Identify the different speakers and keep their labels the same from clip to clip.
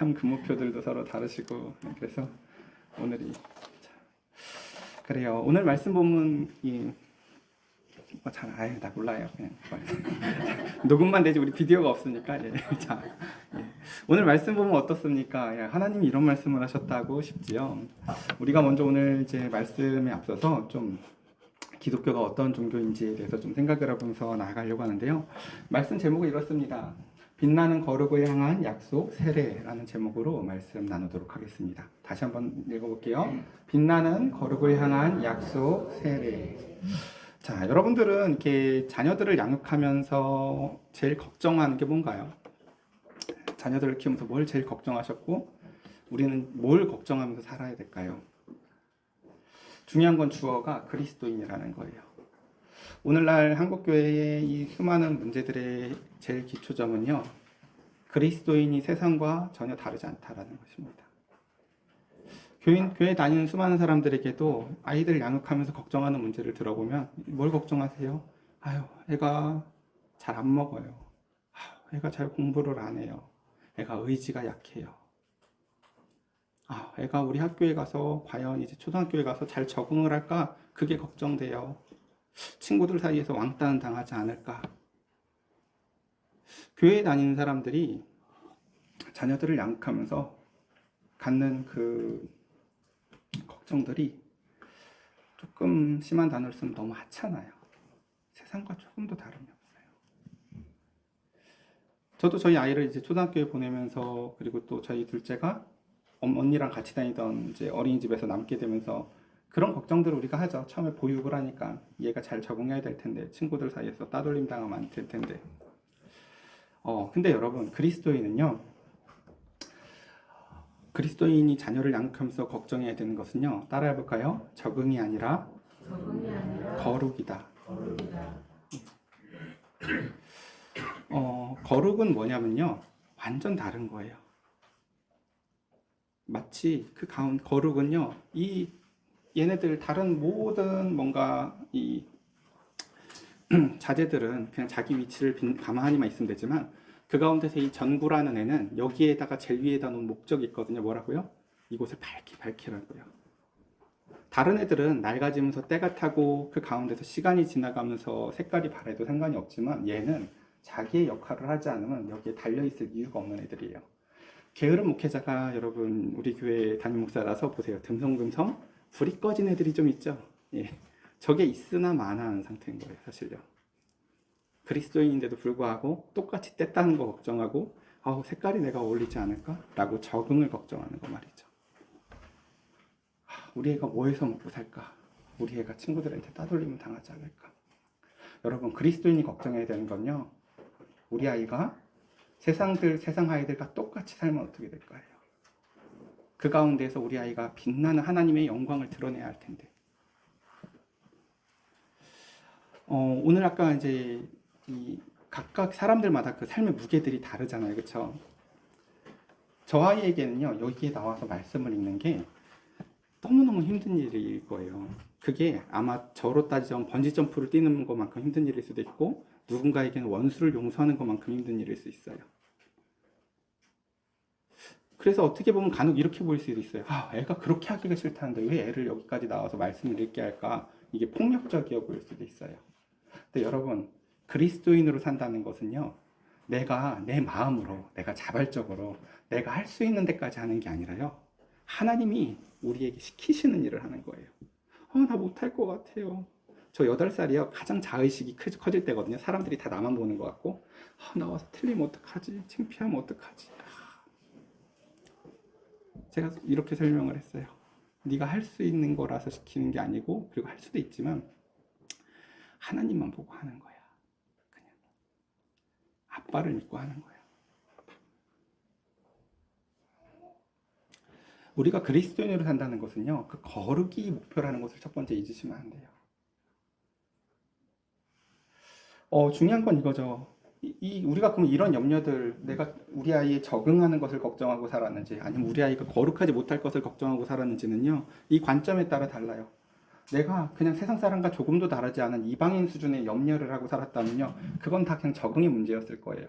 Speaker 1: 참 근무표들도 서로 다르시고 그래서 오늘이 그래요. 오늘 말씀 본문이 아유 나 몰라요. 그냥 녹음만 되지 우리 비디오가 없으니까. 예. 자, 예. 오늘 말씀 보면 어떻습니까? 예, 하나님이 이런 말씀을 하셨다고 싶지요. 우리가 먼저 오늘 이제 말씀에 앞서서 좀 기독교가 어떤 종교인지에 대해서 좀 생각을 해보면서 나아가려고 하는데요. 말씀 제목은 이렇습니다. 빛나는 거룩을 향한 약속 세례라는 제목으로 말씀 나누도록 하겠습니다. 다시 한번 읽어볼게요. 빛나는 거룩을 향한 약속 세례. 자, 여러분들은 이렇게 자녀들을 양육하면서 제일 걱정하는 게 뭔가요? 자녀들을 키우면서 뭘 제일 걱정하셨고 우리는 뭘 걱정하면서 살아야 될까요? 중요한 건 주어가 그리스도인이라는 거예요. 오늘날 한국교회의 이 수많은 문제들의 제일 기초점은요, 그리스도인이 세상과 전혀 다르지 않다라는 것입니다. 교회 다니는 수많은 사람들에게도 아이들 양육하면서 걱정하는 문제를 들어보면 뭘 걱정하세요? 아유, 애가 잘 안 먹어요. 애가 잘 공부를 안 해요. 애가 의지가 약해요. 애가 우리 학교에 가서 과연 이제 초등학교에 가서 잘 적응을 할까? 그게 걱정돼요. 친구들 사이에서 왕따는 당하지 않을까? 교회에 다니는 사람들이 자녀들을 양육하면서 갖는 그 걱정들이 조금 심한 단어를 쓰면 너무 하찮아요. 세상과 조금도 다름이 없어요. 저도 저희 아이를 이제 초등학교에 보내면서 그리고 또 저희 둘째가 언니랑 같이 다니던 이제 어린이집에서 남게 되면서 그런 걱정들을 우리가 하죠. 처음에 보육을 하니까 얘가 잘 적응해야 될 텐데 친구들 사이에서 따돌림 당하면 안 될 텐데. 근데 여러분 그리스도인은요. 그리스도인이 자녀를 양육하면서 걱정해야 되는 것은요. 따라해 볼까요? 적응이 아니라 거룩이다. 거룩은 뭐냐면요. 완전 다른 거예요. 마치 그 거룩은요. 얘네들 다른 모든 뭔가 이 자제들은 그냥 자기 위치를 가만히만 있으면 되지만 그 가운데서 이 전구라는 애는 여기에다가 제일 위에다 놓은 목적이 있거든요. 뭐라고요? 이곳을 밝히라고요. 다른 애들은 낡아지면서 때가 타고 그 가운데서 시간이 지나가면서 색깔이 바래도 상관이 없지만 얘는 자기의 역할을 하지 않으면 여기에 달려있을 이유가 없는 애들이에요. 게으른 목회자가 여러분 우리 교회 담임 목사라서 보세요. 듬성듬성 불이 꺼진 애들이 좀 있죠. 예. 저게 있으나 마나한 상태인 거예요. 사실요. 그리스도인인데도 불구하고 똑같이 때 따는 거 걱정하고 색깔이 내가 어울리지 않을까? 라고 적응을 걱정하는 거 말이죠. 우리 애가 뭐 해서 먹고 살까? 우리 애가 친구들한테 따돌림을 당하지 않을까? 여러분 그리스도인이 걱정해야 되는 건요. 우리 아이가 세상 아이들과 똑같이 살면 어떻게 될까요? 그 가운데서 우리 아이가 빛나는 하나님의 영광을 드러내야 할 텐데. 오늘 아까 이제 각각 사람들마다 그 삶의 무게들이 다르잖아요. 그렇죠? 저 아이에게는요. 여기에 나와서 말씀을 읽는 게 너무너무 힘든 일일 거예요. 그게 아마 저로 따지자면 번지점프를 뛰는 것만큼 힘든 일일 수도 있고 누군가에게는 원수를 용서하는 것만큼 힘든 일일 수 있어요. 그래서 어떻게 보면 간혹 이렇게 보일 수도 있어요. 애가 그렇게 하기가 싫다는데 왜 애를 여기까지 나와서 말씀을 읽게 할까? 이게 폭력적이어 보일 수도 있어요. 근데 여러분 그리스도인으로 산다는 것은요. 내가 내 마음으로 내가 자발적으로 내가 할 수 있는 데까지 하는 게 아니라요. 하나님이 우리에게 시키시는 일을 하는 거예요. 나 못할 것 같아요. 저 8살이요. 가장 자의식이 커질 때거든요. 사람들이 다 나만 보는 것 같고 나와서 틀리면 어떡하지? 창피하면 어떡하지? 제가 이렇게 설명을 했어요. 네가 할 수 있는 거라서 시키는 게 아니고 그리고 할 수도 있지만 하나님만 보고 하는 거야. 그냥 아빠를 믿고 하는 거야. 우리가 그리스도인으로 산다는 것은요. 그 거룩이 목표라는 것을 첫 번째 잊으시면 안 돼요. 중요한 건 이거죠. 우리가 그럼 이런 염려들, 내가 우리 아이에 적응하는 것을 걱정하고 살았는지, 아니면 우리 아이가 거룩하지 못할 것을 걱정하고 살았는지는요, 이 관점에 따라 달라요. 내가 그냥 세상 사람과 조금도 다르지 않은 이방인 수준의 염려를 하고 살았다면요, 그건 다 그냥 적응의 문제였을 거예요.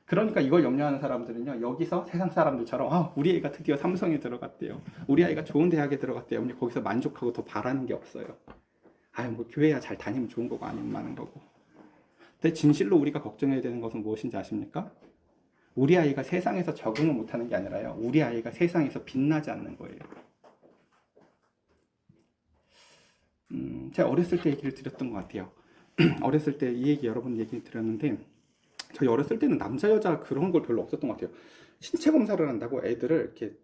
Speaker 1: 그러니까 이걸 염려하는 사람들은요, 여기서 세상 사람들처럼, 아, 우리 아이가 드디어 삼성에 들어갔대요. 우리 아이가 좋은 대학에 들어갔대요. 근데 거기서 만족하고 더 바라는 게 없어요. 아유, 뭐, 교회야 잘 다니면 좋은 거고, 아니면 많은 거고. 근데 진실로 우리가 걱정해야 되는 것은 무엇인지 아십니까? 우리 아이가 세상에서 적응을 못하는 게 아니라요, 우리 아이가 세상에서 빛나지 않는 거예요. 제가 어렸을 때 얘기를 드렸던 것 같아요. 어렸을 때 이 얘기 여러 번 얘기 드렸는데, 저희 어렸을 때는 남자 여자 그런 걸 별로 없었던 것 같아요. 신체 검사를 한다고 애들을 이렇게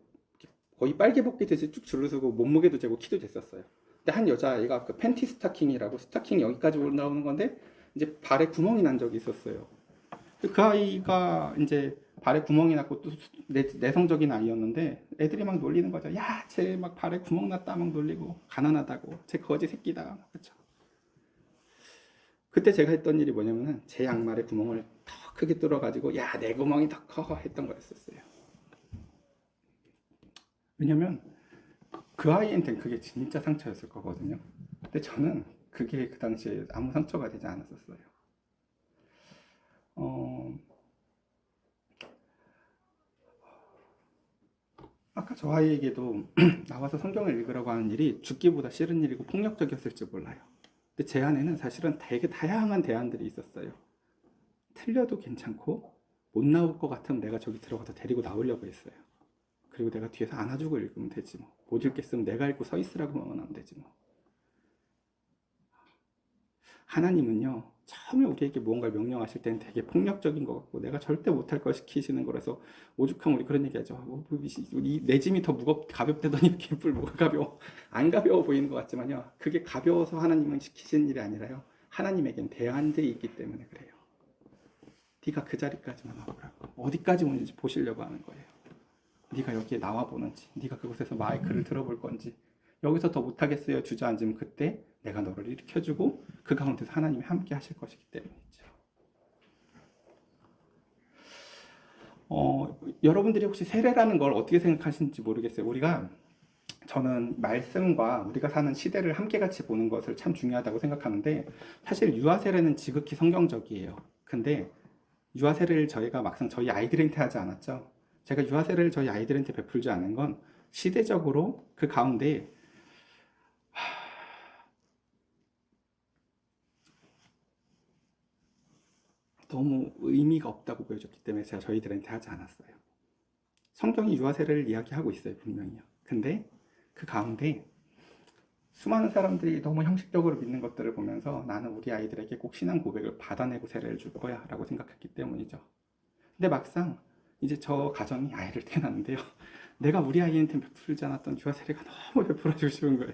Speaker 1: 거의 빨개 벗기듯이 쭉 줄을 서고 몸무게도 재고 키도 쟀었어요. 근데 한 여자아이가 그 팬티 스타킹이라고, 스타킹이 여기까지 올라오는 건데 이제 발에 구멍이 난 적이 있었어요. 그 아이가 이제 발에 구멍이 났고 또 내성적인 아이였는데 애들이 막 놀리는 거죠. 야, 쟤 막 발에 구멍 났다 막 놀리고, 가난하다고, 쟤 거지 새끼다. 그렇죠. 그때 제가 했던 일이 뭐냐면은 제 양말에 구멍을 더 크게 뚫어가지고, 야, 내 구멍이 더 커 했던 거였었어요. 왜냐면 그 아이한테는 그게 진짜 상처였을 거거든요. 근데 저는 그게 그 당시에 아무 상처가 되지 않았었어요. 아까 저 아이에게도 나와서 성경을 읽으라고 하는 일이 죽기보다 싫은 일이고 폭력적이었을지 몰라요. 근데 제 안에는 사실은 되게 다양한 대안들이 있었어요. 틀려도 괜찮고 못 나올 것 같으면 내가 저기 들어가서 데리고 나오려고 했어요. 그리고 내가 뒤에서 안아주고 읽으면 되지 뭐. 못 읽겠으면 내가 읽고 서 있으라고만 하면 되지 뭐. 하나님은요, 처음에 우리에게 무언가를 명령하실 때는 되게 폭력적인 것 같고 내가 절대 못할 걸 시키시는 거라서, 오죽하면 우리 그런 얘기 하죠. 내 짐이 더 가볍대더니 이렇게 뭐가 가벼워. 안 가벼워 보이는 것 같지만요, 그게 가벼워서 하나님은 시키시는 일이 아니라요, 하나님에겐 대안들이 있기 때문에 그래요. 네가 그 자리까지만 와보라고. 어디까지 오는지 보시려고 하는 거예요. 네가 여기에 나와 보는지, 네가 그곳에서 마이크를 들어볼 건지. 여기서 더 못하겠어요 주저앉으면 그때 내가 너를 일으켜주고 그 가운데서 하나님이 함께 하실 것이기 때문이죠. 여러분들이 혹시 세례라는 걸 어떻게 생각하시는지 모르겠어요. 저는 말씀과 우리가 사는 시대를 함께 같이 보는 것을 참 중요하다고 생각하는데, 사실 유아 세례는 지극히 성경적이에요. 근데 유아 세례를 저희가 막상 저희 아이들한테 하지 않았죠. 제가 유아 세례를 저희 아이들한테 베풀지 않은 건 시대적으로 그 가운데 너무 의미가 없다고 보여졌기 때문에 제가 저희들한테 하지 않았어요. 성경이 유아 세례를 이야기하고 있어요, 분명히요. 근데 그 가운데 수많은 사람들이 너무 형식적으로 믿는 것들을 보면서 나는 우리 아이들에게 꼭 신앙 고백을 받아내고 세례를 줄 거야 라고 생각했기 때문이죠. 근데 막상 이제 저 가정이 아이를 태어났는데요, 내가 우리 아이한테 베풀지 않았던 유아 세례가 너무 베풀어 주고 싶은 거예요.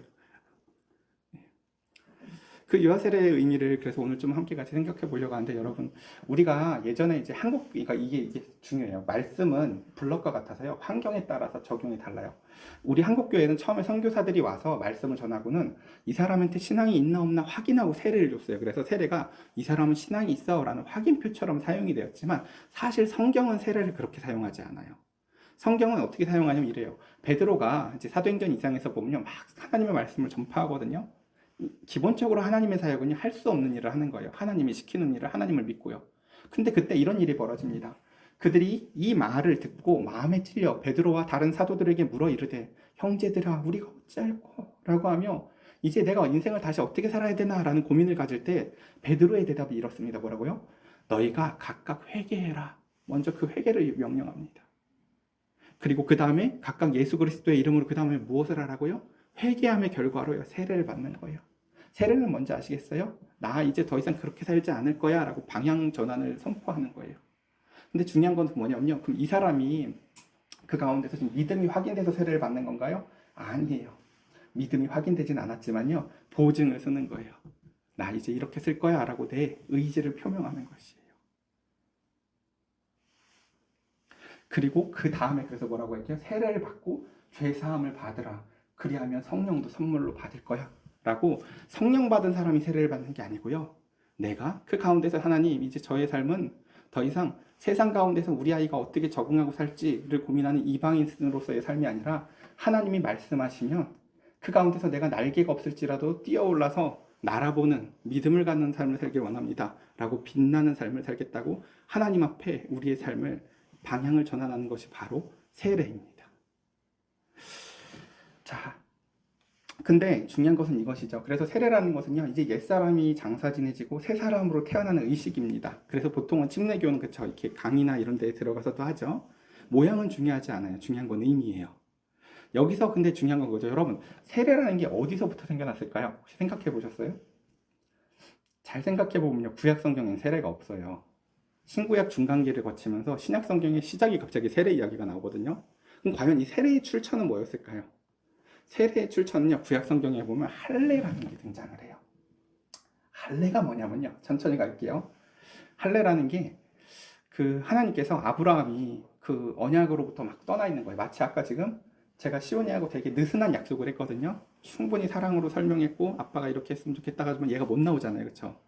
Speaker 1: 그 유아 세례의 의미를 그래서 오늘 좀 함께 같이 생각해 보려고 하는데, 여러분, 우리가 예전에 이제 그러니까 이게 중요해요. 말씀은 블럭과 같아서요, 환경에 따라서 적용이 달라요. 우리 한국교회는 처음에 선교사들이 와서 말씀을 전하고는 이 사람한테 신앙이 있나 없나 확인하고 세례를 줬어요. 그래서 세례가 이 사람은 신앙이 있어 라는 확인표처럼 사용이 되었지만, 사실 성경은 세례를 그렇게 사용하지 않아요. 성경은 어떻게 사용하냐면 이래요. 베드로가 이제 사도행전 2장에서 보면요, 막 하나님의 말씀을 전파하거든요. 기본적으로 하나님의 사역은요, 할 수 없는 일을 하는 거예요. 하나님이 시키는 일을 하나님을 믿고요. 근데 그때 이런 일이 벌어집니다. 그들이 이 말을 듣고 마음에 찔려 베드로와 다른 사도들에게 물어 이르되, 형제들아 우리가 어찌할꼬 라고 하며 이제 내가 인생을 다시 어떻게 살아야 되나 라는 고민을 가질 때 베드로의 대답이 이렇습니다. 뭐라고요? 너희가 각각 회개해라. 먼저 그 회개를 명령합니다. 그리고 그 다음에 각각 예수 그리스도의 이름으로 그 다음에 무엇을 하라고요? 회개함의 결과로요, 세례를 받는 거예요. 세례는 뭔지 아시겠어요? 나 이제 더 이상 그렇게 살지 않을 거야 라고 방향 전환을 선포하는 거예요. 근데 중요한 건 뭐냐면요, 그럼 이 사람이 그 가운데서 지금 믿음이 확인돼서 세례를 받는 건가요? 아니에요. 믿음이 확인되진 않았지만요, 보증을 쓰는 거예요. 나 이제 이렇게 쓸 거야 라고 내 의지를 표명하는 것이에요. 그리고 그 다음에 그래서 뭐라고 할게요? 세례를 받고 죄사함을 받으라. 그리하면 성령도 선물로 받을 거야 라고, 성령 받은 사람이 세례를 받는 게 아니고요, 내가 그 가운데서 하나님, 이제 저의 삶은 더 이상 세상 가운데서 우리 아이가 어떻게 적응하고 살지를 고민하는 이방인으로서의 삶이 아니라, 하나님이 말씀하시면 그 가운데서 내가 날개가 없을지라도 뛰어올라서 날아보는 믿음을 갖는 삶을 살길 원합니다 라고 빛나는 삶을 살겠다고 하나님 앞에 우리의 삶을 방향을 전환하는 것이 바로 세례입니다. 자, 근데 중요한 것은 이것이죠. 그래서 세례라는 것은요, 이제 옛사람이 장사 지내지고 새 사람으로 태어나는 의식입니다. 그래서 보통은 침례교는 그쵸, 이렇게 강의나 이런 데에 들어가서도 하죠. 모양은 중요하지 않아요. 중요한 건 의미예요. 여기서 근데 중요한 건 거죠. 여러분, 세례라는 게 어디서부터 생겨났을까요? 혹시 생각해 보셨어요? 잘 생각해 보면요, 구약 성경엔 세례가 없어요. 신구약 중간기를 거치면서 신약 성경의 시작이 갑자기 세례 이야기가 나오거든요. 그럼 과연 이 세례의 출처는 뭐였을까요? 세례의 출처는요, 구약 성경에 보면 할례라는 게 등장을 해요. 할례가 뭐냐면요, 천천히 갈게요. 할례라는 게 그 하나님께서 아브라함이 그 언약으로부터 막 떠나 있는 거예요. 마치 아까 지금 제가 시온이하고 되게 느슨한 약속을 했거든요. 충분히 사랑으로 설명했고 아빠가 이렇게 했으면 좋겠다 하지만 얘가 못 나오잖아요, 그렇죠?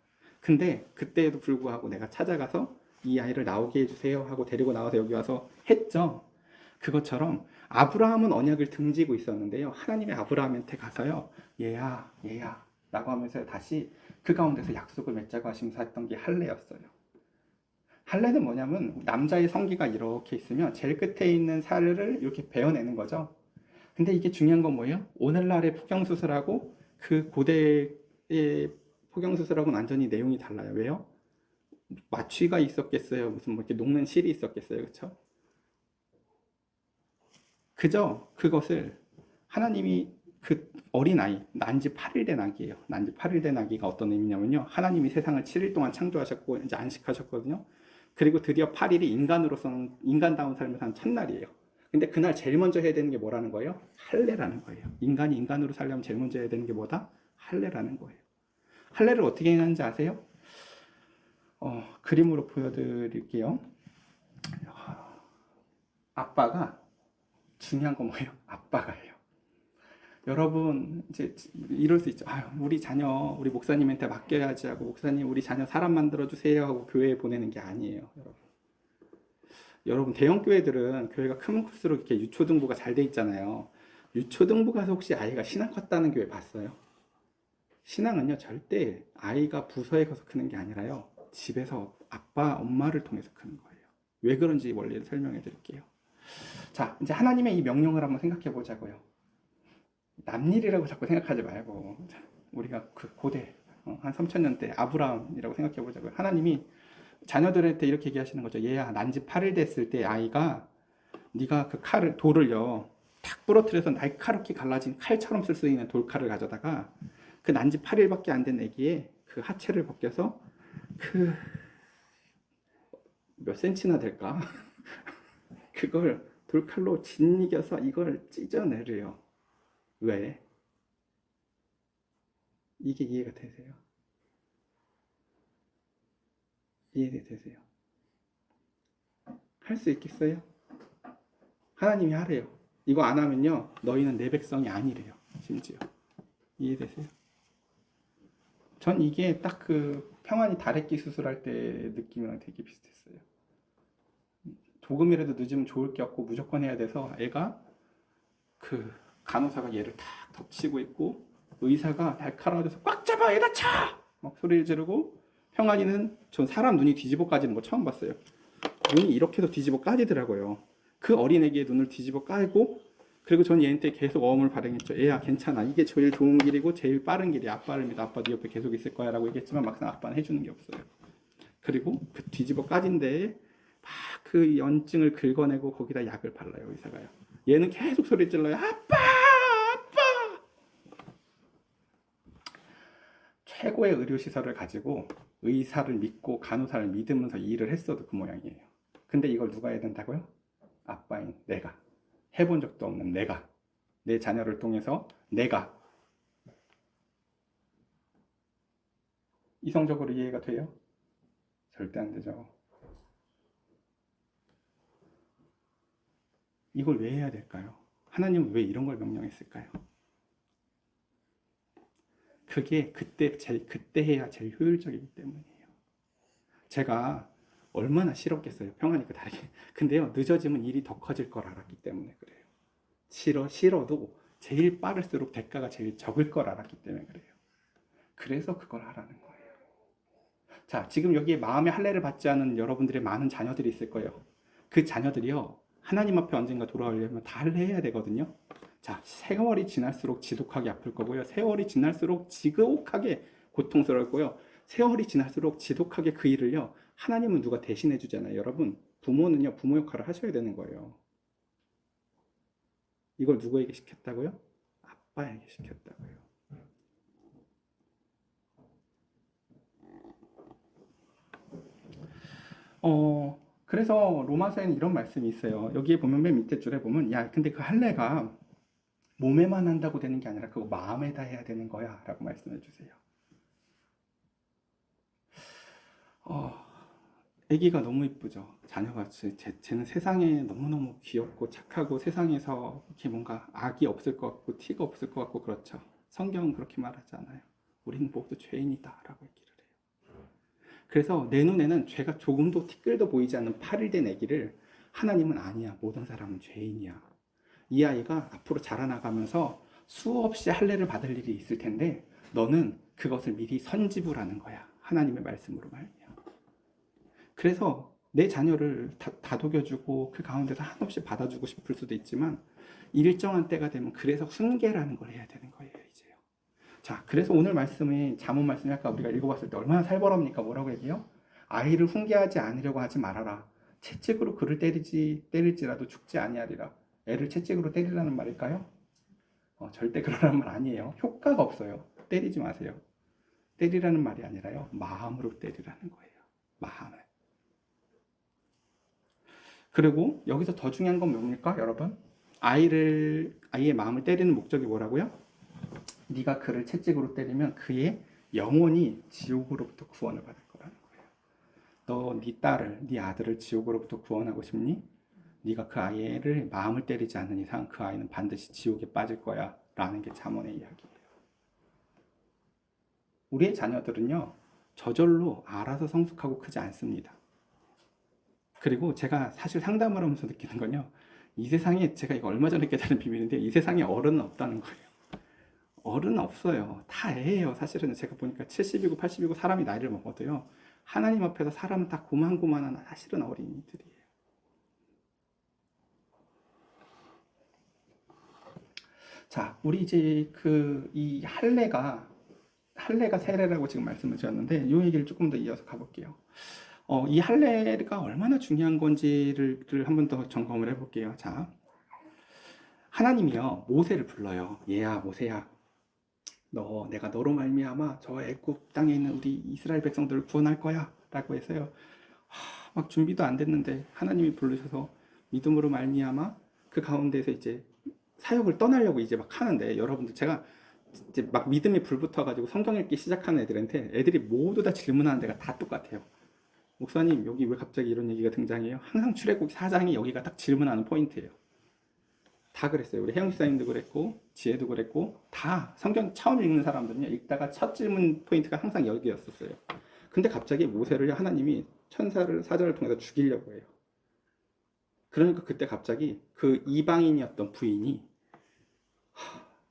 Speaker 1: 근데 그때에도 불구하고 내가 찾아가서 이 아이를 나오게 해주세요 하고 데리고 나와서 여기 와서 했죠. 그것처럼 아브라함은 언약을 등지고 있었는데요, 하나님의 아브라함한테 가서요, 얘야 얘야 라고 하면서 다시 그 가운데서 약속을 맺자고 하시면서 했던 게 할례였어요. 할례는 뭐냐면 남자의 성기가 이렇게 있으면 제일 끝에 있는 살을 이렇게 베어내는 거죠. 근데 이게 중요한 건 뭐예요? 오늘날의 포경수술하고 그 고대의 포경수술하고는 완전히 내용이 달라요. 왜요? 마취가 있었겠어요? 무슨 뭐 이렇게 녹는 실이 있었겠어요? 그렇죠? 그저 그것을 하나님이 그 어린아이, 난지 8일 된 아기예요. 난지 8일 된 아기가 어떤 의미냐면요, 하나님이 세상을 7일 동안 창조하셨고 이제 안식하셨거든요. 그리고 드디어 8일이 인간으로서는 인간다운 삶을 산 첫날이에요. 근데 그날 제일 먼저 해야 되는 게 뭐라는 거예요? 할례라는 거예요. 인간이 인간으로 살려면 제일 먼저 해야 되는 게 뭐다? 할례라는 거예요. 할례를 어떻게 하는지 아세요? 그림으로 보여드릴게요. 아빠가, 중요한 건 뭐예요? 아빠가예요. 여러분 이제 이럴 수 있죠. 아유, 우리 자녀 우리 목사님한테 맡겨야지 하고, 목사님 우리 자녀 사람 만들어 주세요 하고 교회에 보내는 게 아니에요. 여러분 대형 교회들은 교회가 크면 클수록 이렇게 유초등부가 잘 돼 있잖아요. 유초등부 가서 혹시 아이가 신앙 컸다는 교회 봤어요? 신앙은요, 절대 아이가 부서에 가서 크는 게 아니라요, 집에서 아빠 엄마를 통해서 크는 거예요. 왜 그런지 원리를 설명해 드릴게요. 자, 이제 하나님의 이 명령을 한번 생각해 보자고요. 남일이라고 자꾸 생각하지 말고 우리가 그 고대 한 3000년 때 아브라함이라고 생각해 보자고요. 하나님이 자녀들한테 이렇게 얘기하시는 거죠. 얘야, 난지 8일 됐을 때 아이가 네가 그 칼을, 돌을요 탁 부러뜨려서 날카롭게 갈라진 칼처럼 쓸 수 있는 돌칼을 가져다가 그 난지 8일밖에 안 된 애기의 그 하체를 벗겨서 그 몇 센치나 될까? 그걸 돌칼로 짓이겨서 이걸 찢어내래요. 왜? 이게 이해가 되세요? 이해되세요? 할 수 있겠어요? 하나님이 하래요. 이거 안 하면요, 너희는 내 백성이 아니래요. 심지어. 이해되세요? 전 이게 딱 그 평안히 다래끼 수술할 때 느낌이랑 되게 비슷했어요. 조금이라도 늦으면 좋을 게 없고 무조건 해야 돼서 애가, 그 간호사가 얘를 탁 덮치고 있고 의사가 날카로워져서 꽉 잡아 애다 차! 막 소리를 지르고, 평안이는 전 사람 눈이 뒤집어 까지는 거 처음 봤어요. 눈이 이렇게 해서 뒤집어 까지더라고요. 그 어린애기의 눈을 뒤집어 까고, 그리고 전 얘한테 계속 어음을 발행했죠. 얘야 괜찮아, 이게 제일 좋은 길이고 제일 빠른 길이야. 아빠를 믿어. 아빠 네 옆에 계속 있을 거야 라고 얘기했지만 막상 아빠는 해주는 게 없어요. 그리고 그 뒤집어 까진 데에 막 그 연증을 긁어내고 거기다 약을 발라요, 의사가요. 얘는 계속 소리 질러요. 아빠! 아빠! 최고의 의료시설을 가지고 의사를 믿고 간호사를 믿으면서 일을 했어도 그 모양이에요. 근데 이걸 누가 해야 된다고요? 아빠인 내가. 해본 적도 없는 내가. 내 자녀를 통해서 내가. 이성적으로 이해가 돼요? 절대 안 되죠. 이걸 왜 해야 될까요? 하나님은 왜 이런 걸 명령했을까요? 그게 그때 해야 제일 효율적이기 때문이에요. 제가 얼마나 싫었겠어요, 평안이가 다르게. 근데요, 늦어지면 일이 더 커질 걸 알았기 때문에 그래요. 싫어도 제일 빠를수록 대가가 제일 적을 걸 알았기 때문에 그래요. 그래서 그걸 하라는 거예요. 자, 지금 여기에 마음의 할례를 받지 않은 여러분들의 많은 자녀들이 있을 거예요. 그 자녀들이요, 하나님 앞에 언젠가 돌아오려면 다 할례해야 되거든요. 자, 세월이 지날수록 지독하게 아플 거고요. 세월이 지날수록 지극하게 고통스러울 거고요. 세월이 지날수록 지독하게 그 일을요, 하나님은 누가 대신해 주잖아요. 여러분, 부모는요, 부모 역할을 하셔야 되는 거예요. 이걸 누구에게 시켰다고요? 아빠에게 시켰다고요. 그래서 로마서에는 이런 말씀이 있어요. 여기에 보면 맨 밑에 줄에 보면, 야, 근데 그 할례가 몸에만 한다고 되는 게 아니라 그거 마음에다 해야 되는 거야 라고 말씀해 주세요. 아기가 너무 이쁘죠. 자녀가 쟤는 세상에 너무너무 귀엽고 착하고 세상에서 이렇게 뭔가 악이 없을 것 같고 티가 없을 것 같고 그렇죠. 성경은 그렇게 말하지 않아요. 우리는 모두 죄인이다 라고 얘기를 해요. 그래서 내 눈에는 죄가 조금도 티끌도 보이지 않는 8일 된 아기를 하나님은 아니야, 모든 사람은 죄인이야, 이 아이가 앞으로 자라나가면서 수없이 할례를 받을 일이 있을 텐데 너는 그것을 미리 선지부라는 거야, 하나님의 말씀으로 말이야. 그래서 내 자녀를 다독여주고 그 가운데서 한없이 받아주고 싶을 수도 있지만 일정한 때가 되면 그래서 훈계라는 걸 해야 되는 거예요, 이제요. 자, 그래서 오늘 말씀에 잠언 말씀이 아까 우리가 읽어봤을 때 얼마나 살벌합니까? 뭐라고 얘기해요? 아이를 훈계하지 않으려고 하지 말아라. 채찍으로 그를 때릴지라도 죽지 아니하리라. 애를 채찍으로 때리라는 말일까요? 절대 그러라는 말 아니에요. 효과가 없어요. 때리지 마세요. 때리라는 말이 아니라요, 마음으로 때리라는 거예요. 마음을. 그리고 여기서 더 중요한 건 뭡니까, 여러분? 아이의 마음을 때리는 목적이 뭐라고요? 네가 그를 채찍으로 때리면 그의 영혼이 지옥으로부터 구원을 받을 거라는 거예요. 너 네 딸을, 네 아들을 지옥으로부터 구원하고 싶니? 네가 그 아이를 마음을 때리지 않는 이상 그 아이는 반드시 지옥에 빠질 거야 라는 게 잠언의 이야기예요. 우리의 자녀들은요, 저절로 알아서 성숙하고 크지 않습니다. 그리고 제가 사실 상담을 하면서 느끼는 건요, 이 세상에, 제가 이거 얼마 전에 깨달은 비밀인데, 이 세상에 어른은 없다는 거예요. 어른은 없어요. 다 애예요. 사실은 제가 보니까 70이고 80이고 사람이 나이를 먹어도요, 하나님 앞에서 사람은 다 고만고만한 사실은 어린이들이에요. 자, 우리 이제 이 할례가 세례라고 지금 말씀을 드렸는데, 이 얘기를 조금 더 이어서 가볼게요. 이 할례가 얼마나 중요한 건지를 한 번 더 점검을 해볼게요. 자, 하나님이요, 모세를 불러요. 얘야, 모세야, 내가 너로 말미암아 저 애굽 땅에 있는 우리 이스라엘 백성들을 구원할 거야 라고 해서요, 막 준비도 안 됐는데 하나님이 부르셔서 믿음으로 말미암아 그 가운데서 이제 사역을 떠나려고 이제 막 하는데, 여러분들, 제가 이제 막 믿음이 불붙어가지고 성경 읽기 시작하는 애들한테 애들이 모두 다 질문하는 데가 다 똑같아요. 목사님, 여기 왜 갑자기 이런 얘기가 등장해요? 항상 출애굽기 4장이 여기가 딱 질문하는 포인트예요. 다 그랬어요. 우리 혜영 집사님도 그랬고 지혜도 그랬고, 다 성경 처음 읽는 사람들은요, 읽다가 첫 질문 포인트가 항상 여기였었어요. 근데 갑자기 모세를 하나님이 천사를 사자를 통해서 죽이려고 해요. 그러니까 그때 갑자기 그 이방인이었던 부인이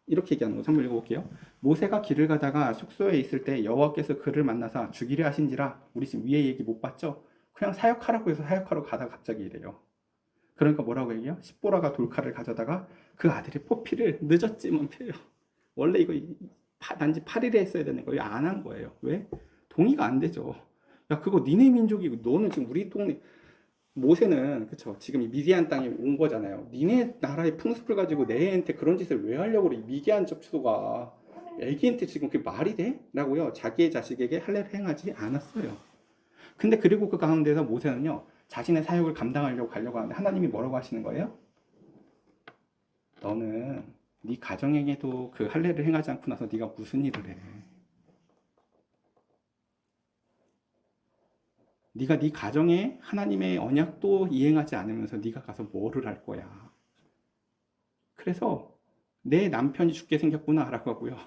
Speaker 1: 이렇게 얘기하는 거 한번 읽어볼게요. 모세가 길을 가다가 숙소에 있을 때 여호와께서 그를 만나사 죽이려 하신지라. 우리 지금 위에 얘기 못 봤죠? 그냥 사역하라고 해서 사역하러 가다가 갑자기 이래요. 그러니까 뭐라고 얘기해요? 십보라가 돌칼을 가져다가 그 아들의 포피를 늦었지만 패요. 원래 이거 단지 8일에 했어야 되는 거예요. 안 한 거예요. 왜? 동의가 안 되죠. 야, 그거 니네 민족이고 너는 지금 우리 동네, 모세는 그쵸, 지금 이 미디안 땅에 온 거잖아요. 니네 나라의 풍습을 가지고 내 애한테 그런 짓을 왜 하려고 그래? 미디안 족수가 애기한테 지금 그게 말이 돼? 라고요, 자기의 자식에게 할례를 행하지 않았어요. 근데 그리고 그 가운데서 모세는요, 자신의 사역을 감당하려고 가려고 하는데 하나님이 뭐라고 하시는 거예요? 너는 네 가정에게도 그 할례를 행하지 않고 나서 네가 무슨 일을 해? 네가 네 가정에 하나님의 언약도 이행하지 않으면서 네가 가서 뭐를 할 거야? 그래서 내 남편이 죽게 생겼구나 라고 하고요,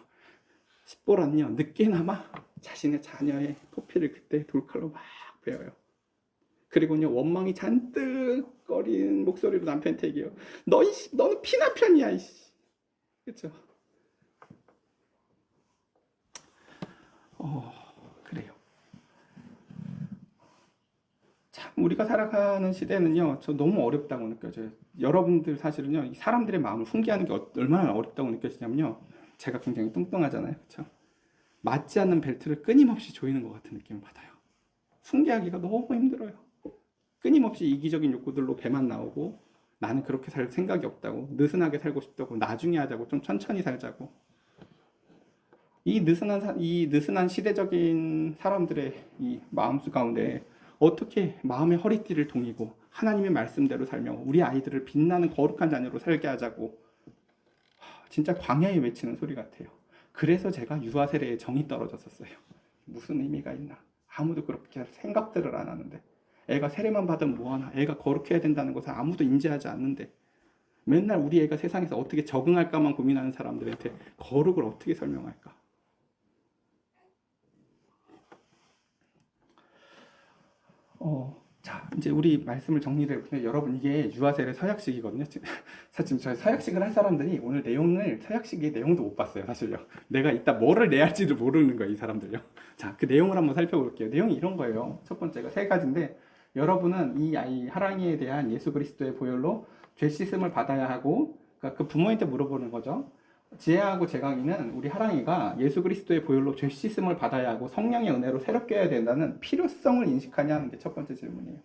Speaker 1: 십보라는요, 늦게나마 자신의 자녀의 포피를 그때 돌칼로 막 베어요. 그리고요, 원망이 잔뜩 거린 목소리로 남편한테 얘기해요. 너는 피나편이야, 이씨. 그쵸? 그래요. 참 우리가 살아가는 시대는요, 저 너무 어렵다고 느껴져요. 여러분들 사실은요, 이 사람들의 마음을 훈계하는 게 얼마나 어렵다고 느껴지냐면요, 제가 굉장히 뚱뚱하잖아요, 그렇죠? 맞지 않는 벨트를 끊임없이 조이는 것 같은 느낌을 받아요. 훈계하기가 너무 힘들어요. 끊임없이 이기적인 욕구들로 배만 나오고, 나는 그렇게 살 생각이 없다고, 느슨하게 살고 싶다고, 나중에 하자고, 좀 천천히 살자고. 이 느슨한 시대적인 사람들의 이 마음속 가운데 어떻게 마음의 허리띠를 동이고 하나님의 말씀대로 살며 우리 아이들을 빛나는 거룩한 자녀로 살게 하자고, 진짜 광야에 외치는 소리 같아요. 그래서 제가 유아 세례에 정이 떨어졌었어요. 무슨 의미가 있나? 아무도 그렇게 생각들을 안 하는데, 애가 세례만 받으면 뭐하나? 애가 거룩해야 된다는 것을 아무도 인지하지 않는데, 맨날 우리 애가 세상에서 어떻게 적응할까만 고민하는 사람들한테 거룩을 어떻게 설명할까? 자, 이제 우리 말씀을 정리를 해볼게요. 여러분, 이게 유아세례 서약식이거든요. 사실 저희 서약식을 할 사람들이 오늘 내용을, 서약식의 내용도 못 봤어요, 사실요. 내가 이따 뭐를 내야 할지도 모르는 거예요, 이 사람들요. 자, 그 내용을 한번 살펴볼게요. 내용이 이런 거예요. 첫 번째가 세 가지인데, 여러분은 이 아이 하랑이에 대한 예수 그리스도의 보혈로 죄 씻음을 받아야 하고, 그러니까 그 부모한테 물어보는 거죠. 지혜하고 재강이는 우리 하랑이가 예수 그리스도의 보혈로 죄 씻음을 받아야 하고 성령의 은혜로 새롭게 해야 된다는 필요성을 인식하냐는 게 첫 번째 질문이에요.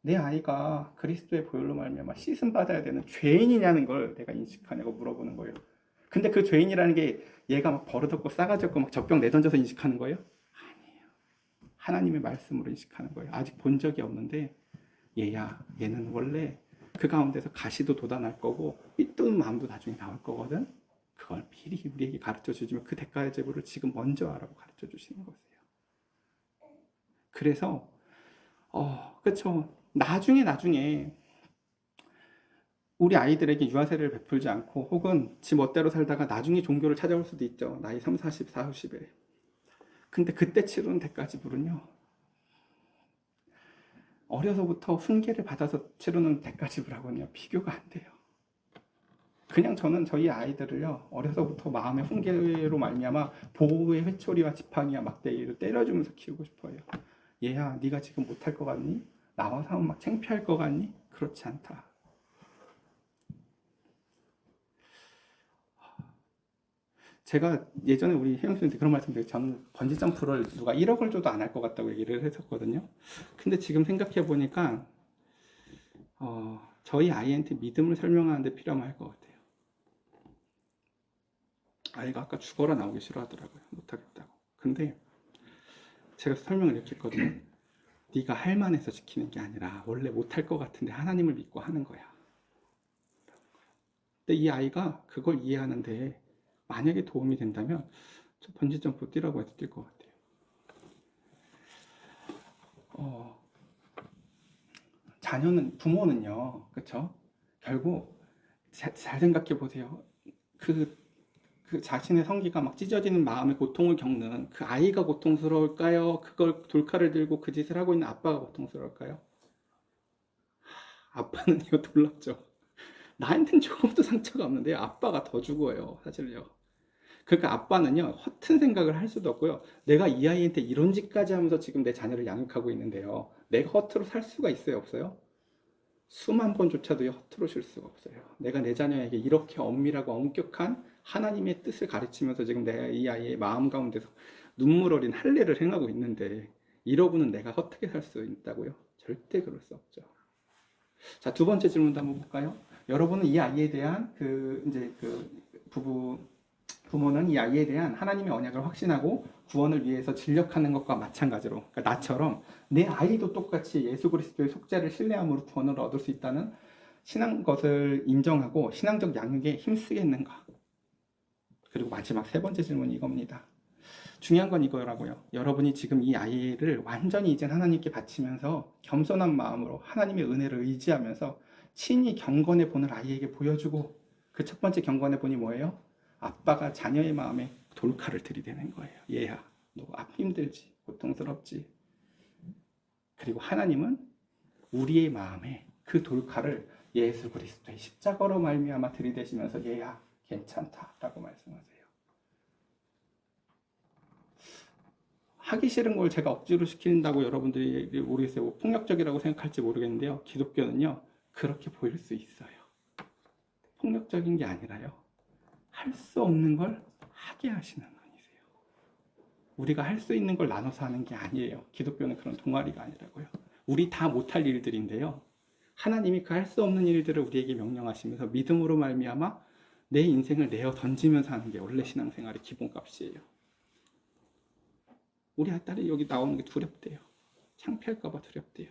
Speaker 1: 내 아이가 그리스도의 보혈로 말미암아 씻음 받아야 되는 죄인이냐는 걸 내가 인식하냐고 물어보는 거예요. 근데 그 죄인이라는 게 얘가 막 버릇없고 싸가지 없고 막 젖병 내던져서 인식하는 거예요? 아니에요. 하나님의 말씀으로 인식하는 거예요. 아직 본 적이 없는데, 얘는 원래 그 가운데서 가시도 돋아날 거고 삐뚤은 마음도 나중에 나올 거거든. 그걸 미리 우리에게 가르쳐 주시면 그 대가의 제보를 지금 먼저 하라고 가르쳐 주시는 거세요. 그래서 그렇죠. 나중에 우리 아이들에게 유아세례를 베풀지 않고 혹은 지 멋대로 살다가 나중에 종교를 찾아올 수도 있죠. 나이 3, 40, 40에. 근데 그때 치르는 대가 지불은요, 어려서부터 훈계를 받아서 치르는 대가 지불하고는요, 비교가 안 돼요. 그냥 저는 저희 아이들을요, 어려서부터 마음의 훈계로 말미암아 보호의 회초리와 지팡이와 막대기를 때려주면서 키우고 싶어요. 얘야, 네가 지금 못할 것 같니? 나와 싸우면 막 창피할 것 같니? 그렇지 않다. 제가 예전에 우리 혜영 씨한테 그런 말씀 드렸죠. 저는 번지 점프를 누가 1억을 줘도 안 할 것 같다고 얘기를 했었거든요. 근데 지금 생각해 보니까 저희 아이한테 믿음을 설명하는데 필요할 것 같아요. 아이가 아까 죽어라 나오기 싫어하더라고요. 못하겠다고. 근데 제가 설명을 이렇게 했거든요. 네가 할 만해서 지키는 게 아니라 원래 못할 것 같은데 하나님을 믿고 하는 거야. 근데 이 아이가 그걸 이해하는데 만약에 도움이 된다면 저 번지점프 뛰라고 해도 뛸 것 같아요. 부모는요, 그쵸? 결국 잘 생각해 보세요. 그 자신의 성기가 막 찢어지는 마음의 고통을 겪는 그 아이가 고통스러울까요? 그걸 돌칼을 들고 그 짓을 하고 있는 아빠가 고통스러울까요? 아빠는 이거 놀랍죠. 나한텐 조금도 상처가 없는데 아빠가 더 죽어요, 사실요. 그러니까 아빠는요, 허튼 생각을 할 수도 없고요. 내가 이 아이한테 이런 짓까지 하면서 지금 내 자녀를 양육하고 있는데요. 내가 허투루 살 수가 있어요, 없어요? 수만 번조차도 허투루 쉴 수가 없어요. 내가 내 자녀에게 이렇게 엄밀하고 엄격한 하나님의 뜻을 가르치면서 지금 내 이 아이의 마음 가운데서 눈물 어린 할례를 행하고 있는데 이러고는 내가 어떻게 살 수 있다고요? 절대 그럴 수 없죠. 자, 두 번째 질문도 한번 볼까요? 여러분은 이 아이에 대한 부모는 이 아이에 대한 하나님의 언약을 확신하고 구원을 위해서 진력하는 것과 마찬가지로, 그러니까 나처럼 내 아이도 똑같이 예수 그리스도의 속죄를 신뢰함으로 구원을 얻을 수 있다는 신앙 것을 인정하고 신앙적 양육에 힘쓰겠는가? 그리고 마지막 세 번째 질문이 이겁니다. 중요한 건 이거라고요. 여러분이 지금 이 아이를 완전히 이제 하나님께 바치면서 겸손한 마음으로 하나님의 은혜를 의지하면서 친히 경건의 본을 아이에게 보여주고, 그 첫 번째 경건의 본이 뭐예요? 아빠가 자녀의 마음에 돌칼을 들이대는 거예요. 얘야, 너 힘들지, 고통스럽지. 그리고 하나님은 우리의 마음에 그 돌칼을 예수 그리스도의 십자가로 말미암아 들이대시면서 얘야, 괜찮다라고 말씀하세요. 하기 싫은 걸 제가 억지로 시킨다고 여러분들이 모르겠어요. 폭력적이라고 생각할지 모르겠는데요. 기독교는요, 그렇게 보일 수 있어요. 폭력적인 게 아니라요, 할 수 없는 걸 하게 하시는 분이세요. 우리가 할 수 있는 걸 나눠서 하는 게 아니에요. 기독교는 그런 동아리가 아니라고요. 우리 다 못할 일들인데요, 하나님이 그 할 수 없는 일들을 우리에게 명령하시면서 믿음으로 말미암아 내 인생을 내어 던지면서 하는 게 원래 신앙생활의 기본값이에요. 우리 딸이 여기 나오는 게 두렵대요. 창피할까봐 두렵대요.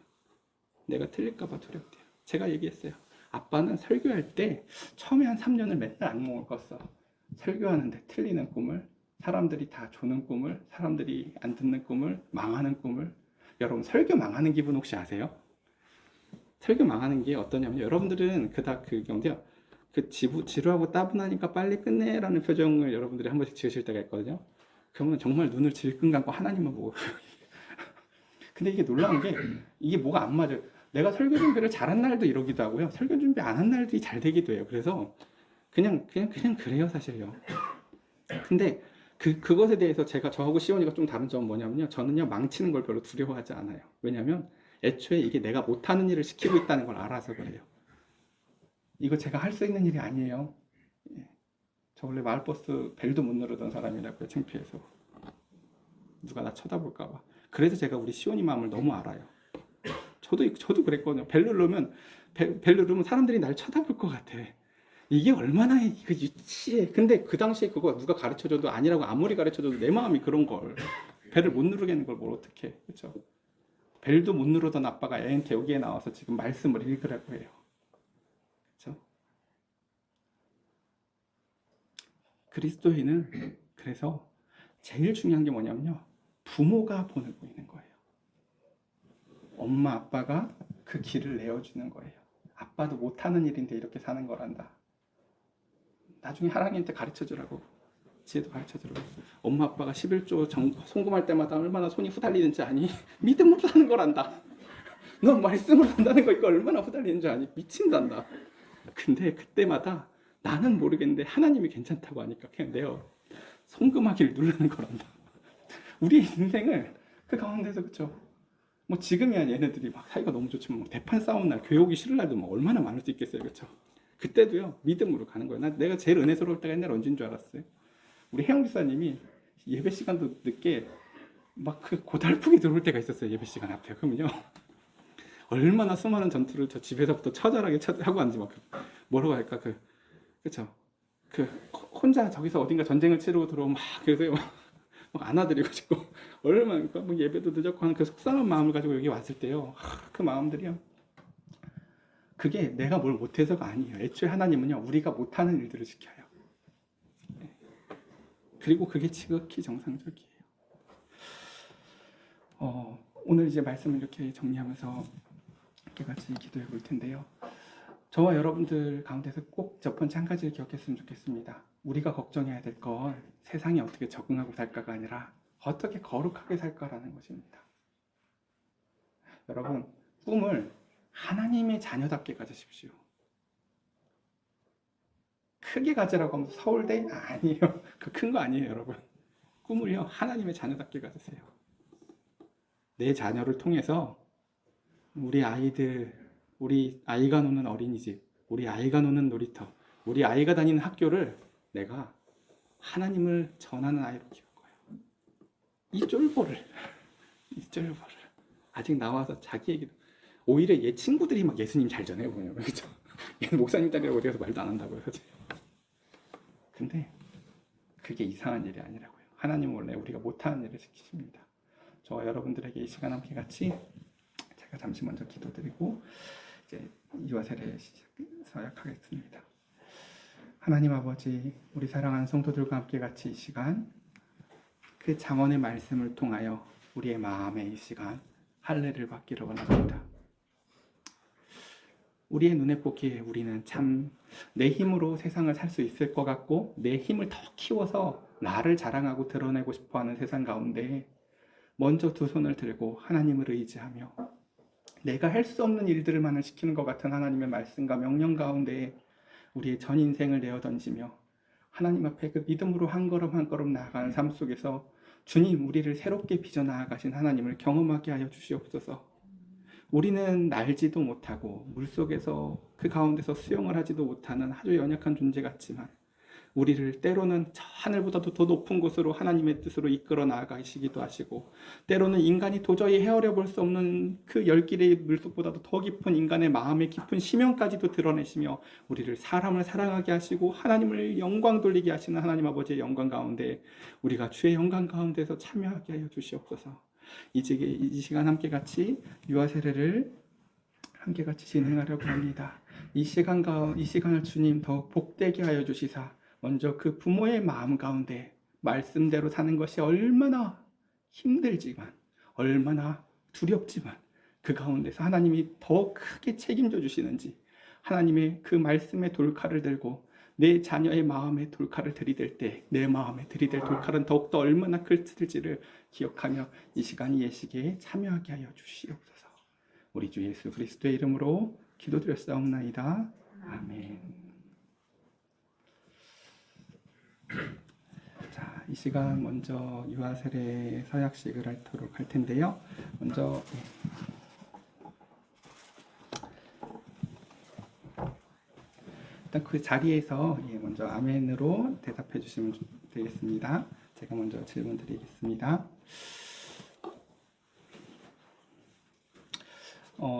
Speaker 1: 내가 틀릴까봐 두렵대요. 제가 얘기했어요. 아빠는 설교할 때 처음에 한 3년을 맨날 악몽을 꿨어. 설교하는데 틀리는 꿈을, 사람들이 다 조는 꿈을, 사람들이 안 듣는 꿈을, 망하는 꿈을. 여러분, 설교 망하는 기분 혹시 아세요? 설교 망하는 게 어떠냐면, 여러분들은 그게요. 지루하고 따분하니까 빨리 끝내라는 표정을 여러분들이 한 번씩 지으실 때가 있거든요. 그러면 정말 눈을 질끈 감고 하나님만 보고. 근데 이게 놀라운 게, 이게 뭐가 안 맞아요. 내가 설교 준비를 잘한 날도 이러기도 하고요. 설교 준비 안 한 날도 잘 되기도 해요. 그래서 그냥 그래요, 사실요. 근데 그것에 대해서 저하고 시온이가 좀 다른 점은 뭐냐면요. 저는요, 망치는 걸 별로 두려워하지 않아요. 왜냐면 애초에 이게 내가 못하는 일을 시키고 있다는 걸 알아서 그래요. 이거 제가 할 수 있는 일이 아니에요. 저 원래 마을버스 벨도 못 누르던 사람이라고요. 창피해서. 누가 나 쳐다볼까봐. 그래서 제가 우리 시온이 마음을 너무 알아요. 저도 그랬거든요. 벨 누르면 사람들이 날 쳐다볼 것 같아. 이게 얼마나 유치해. 근데 그 당시에 그거 누가 가르쳐줘도 아니라고 아무리 가르쳐줘도 내 마음이 그런 걸. 벨을 못 누르겠는 걸 뭘 어떡해. 그렇죠? 벨도 못 누르던 아빠가 애한테 여기에 나와서 지금 말씀을 읽으라고 해요. 그렇죠? 그리스도인은 그래서 제일 중요한 게 뭐냐면요, 부모가 보내고 있는 거예요. 엄마 아빠가 그 길을 내어주는 거예요. 아빠도 못하는 일인데 이렇게 사는 거란다. 나중에 하나님한테 가르쳐주라고. 지혜도 가르쳐주라고. 엄마 아빠가 11조 송금할 때마다 얼마나 손이 후달리는지 아니? 믿음으로 사는 거란다. 넌 말씀으로 산다는 거 이거 얼마나 후달리는지 아니? 미친단다. 근데 그때마다 나는 모르겠는데 하나님이 괜찮다고 하니까 그냥 내어 송금하기를 누르는 거란다. 우리의 인생을 그 가운데서, 그쵸? 뭐 지금이야 얘네들이 막 사이가 너무 좋지만 뭐 대판 싸운 날, 교회 오기 싫은 날도 막 얼마나 많을 수 있겠어요, 그쵸? 그때도요, 믿음으로 가는 거예요. 내가 제일 은혜스러울 때가 옛날 언제인 줄 알았어요? 우리 혜영 집사님이 예배 시간도 늦게 막 그 고달프게 들어올 때가 있었어요, 예배 시간 앞에. 그러면요, 얼마나 수많은 전투를 저 집에서부터 처절하게 하고 왔는지, 막 뭐라고 할까, 그쵸? 혼자 저기서 어딘가 전쟁을 치르고 들어오면 막 그러세요. 막 안아드리고 싶고, 얼마나 뭐 예배도 늦었고 하는 그 속상한 마음을 가지고 여기 왔을 때요, 그 마음들이요, 그게 내가 뭘 못해서가 아니에요. 애초에 하나님은요, 우리가 못하는 일들을 시켜요. 그리고 그게 지극히 정상적이에요. 오늘 이제 말씀을 이렇게 정리하면서 이렇게 같이 기도해 볼 텐데요. 저와 여러분들 가운데서 꼭 첫 번째 한 가지를 기억했으면 좋겠습니다. 우리가 걱정해야 될 건 세상에 어떻게 적응하고 살까가 아니라 어떻게 거룩하게 살까라는 것입니다. 여러분, 꿈을 하나님의 자녀답게 가지십시오. 크게 가지라고 하면 서울대? 아니에요. 그 큰 거 아니에요, 여러분. 꿈을요, 하나님의 자녀답게 가지세요. 내 자녀를 통해서 우리 아이들, 우리 아이가 노는 어린이집, 우리 아이가 노는 놀이터, 우리 아이가 다니는 학교를 내가 하나님을 전하는 아이로 키울 거예요. 이 쫄보를 아직 나와서 자기 얘기도, 오히려 얘 친구들이 막 예수님 잘 전해요, 보면. 그렇죠? 얘는 목사님 딸이라고 어디 가서 말도 안 한다고요. 그렇죠? 근데 그게 이상한 일이 아니라고요. 하나님은 원래 우리가 못하는 일을 시키십니다. 저와 여러분들에게 이 시간 함께 같이 제가 잠시 먼저 기도드리고 이제 이와 세례 서약하겠습니다. 하나님 아버지, 우리 사랑하는 성도들과 함께 같이 이 시간 그 잠언의 말씀을 통하여 우리의 마음에 이 시간 할례를 받기를 원합니다. 우리의 눈에 보기에 우리는 참 내 힘으로 세상을 살 수 있을 것 같고, 내 힘을 더 키워서 나를 자랑하고 드러내고 싶어하는 세상 가운데 먼저 두 손을 들고 하나님을 의지하며 내가 할 수 없는 일들만을 시키는 것 같은 하나님의 말씀과 명령 가운데 우리의 전 인생을 내어 던지며 하나님 앞에 그 믿음으로 한 걸음 한 걸음 나아가는 삶 속에서 주님, 우리를 새롭게 빚어 나아가신 하나님을 경험하게 하여 주시옵소서. 우리는 날지도 못하고 물속에서 그 가운데서 수영을 하지도 못하는 아주 연약한 존재 같지만 우리를 때로는 저 하늘보다도 더 높은 곳으로 하나님의 뜻으로 이끌어 나아가시기도 하시고, 때로는 인간이 도저히 헤아려 볼 수 없는 그 열길의 물속보다도 더 깊은 인간의 마음의 깊은 심령까지도 드러내시며 우리를 사람을 사랑하게 하시고 하나님을 영광 돌리게 하시는 하나님 아버지의 영광 가운데 우리가 주의 영광 가운데서 참여하게 하여 주시옵소서. 이 시간 함께 같이 유아 세례를 함께 같이 진행하려고 합니다. 이 시간을 주님 더욱 복되게 하여 주시사 먼저 그 부모의 마음 가운데 말씀대로 사는 것이 얼마나 힘들지만, 얼마나 두렵지만 그 가운데서 하나님이 더 크게 책임져 주시는지, 하나님의 그 말씀의 돌칼을 들고 내 자녀의 마음에 돌칼을 들이댈 때 내 마음에 들이댈 돌칼은 더욱더 얼마나 클지를 기억하며 이 시간 예식에 참여하게 하여 주시옵소서. 우리 주 예수 그리스도의 이름으로 기도드렸사옵나이다. 아멘. 자, 이 시간 먼저 유아 세례 서약식을 하도록 할 텐데요. 먼저 일단 그 자리에서 먼저 아멘으로 대답해 주시면 되겠습니다. 제가 먼저 질문 드리겠습니다.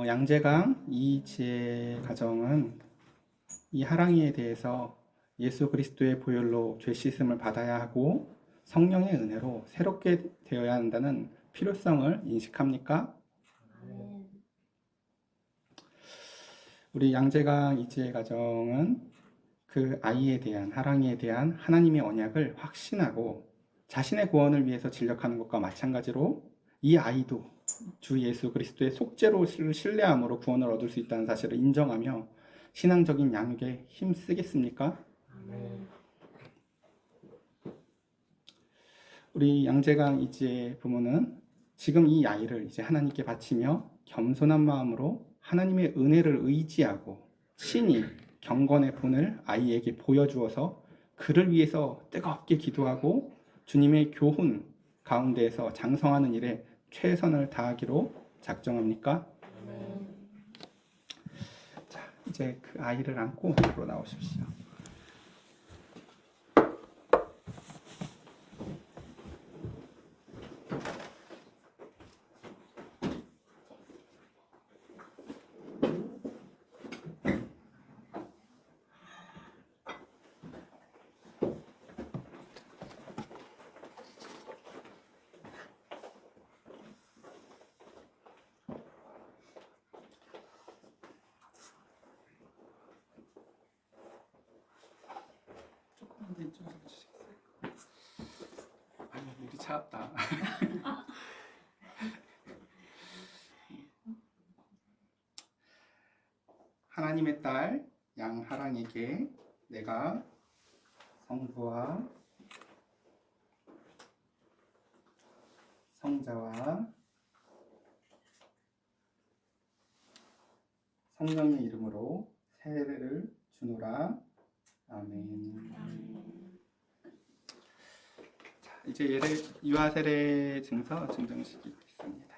Speaker 1: 양재강 이지혜 가정은 이 하랑이에 대해서 예수 그리스도의 보혈로 죄 씻음을 받아야 하고 성령의 은혜로 새롭게 되어야 한다는 필요성을 인식합니까? 우리 양재강 이지혜 가정은 그 아이에 대한, 하랑이에 대한 하나님의 언약을 확신하고 자신의 구원을 위해서 진력하는 것과 마찬가지로 이 아이도 주 예수 그리스도의 속죄로 신뢰함으로 구원을 얻을 수 있다는 사실을 인정하며 신앙적인 양육에 힘쓰겠습니까? 우리 양재강 이지의 부모는 지금 이 아이를 이제 하나님께 바치며 겸손한 마음으로 하나님의 은혜를 의지하고 친히 경건의 본을 아이에게 보여주어서 그를 위해서 뜨겁게 기도하고 주님의 교훈 가운데에서 장성하는 일에 최선을 다하기로 작정합니까? 자, 이제 그 아이를 안고 앞으로 나오십시오. 이쪽으로 주시겠어요? 아니, 일이 차갑다. 하나님의 딸 양하랑에게 내가 성부와 성자와 성령의 이름으로 세례를 주노라. 아멘. 자, 이제 유아 세례 증서 증정식이 있습니다.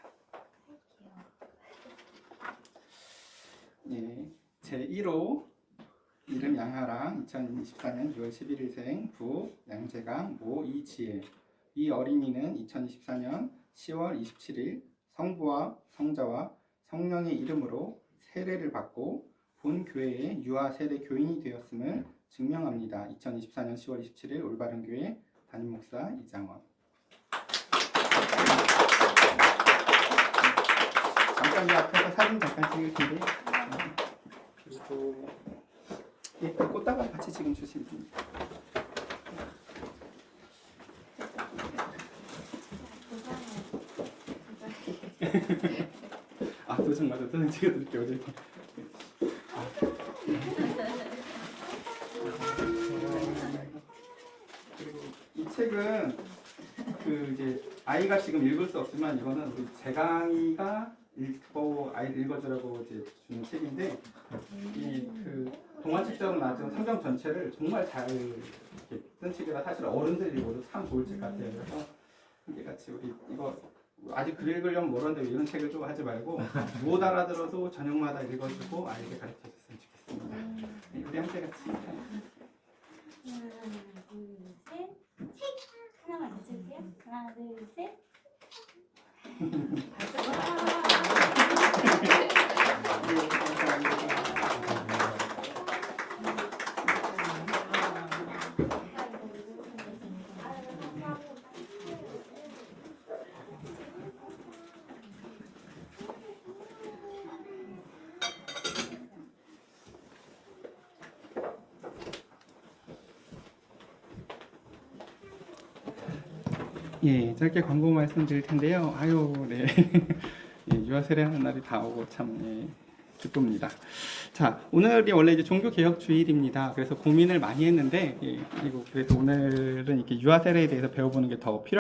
Speaker 1: 예, 제1호 이름 양하랑 2024년 6월 11일생 부 양재강 모 이지혜. 이 어린이는 2024년 10월 27일 성부와 성자와 성령의 이름으로 세례를 받고 본 교회의 유아 세례 교인이 되었음을 증명합니다. 2024년 10월 27일 올바른 교회 담임 목사 이장원. 잠깐 이 앞에서 사진 잠깐 찍을 텐데, 그리고 그 꽃다발 같이 지금 주시면 됩니다. 아, 도장 맞아. 도장 찍어드릴게요. 그리고 이 책은 그 이제 아이가 지금 읽을 수 없지만 이거는 우리 재강이가 아이를 읽어주라고 이제 주는 책인데, 이 그 동화책자로 나왔던 성경 전체를 정말 잘 쓴 책이라 사실 어른들 읽어도 참 좋을 책 같아요. 그래서 같이 우리 이거 아직 글 읽으려면 모르는데 이런 책을 좀 하지 말고 못 알아들어도 저녁마다 읽어주고 아이에게 가르쳐줬으면 좋겠습니다. 네, 우리 함께 같이
Speaker 2: 하나, 둘, 셋. 책 하나만 더 줄게요. 하나, 둘, 셋.
Speaker 1: 예, 짧게 광고 말씀드릴 텐데요. 아유, 네. 예, 유아 세례하는 날이 다 오고 참 예, 기쁩니다. 자, 오늘이 원래 이제 종교 개혁 주일입니다. 그래서 고민을 많이 했는데, 예, 그리고 그래서 오늘은 이렇게 유아 세례에 대해서 배워보는 게 더 필요.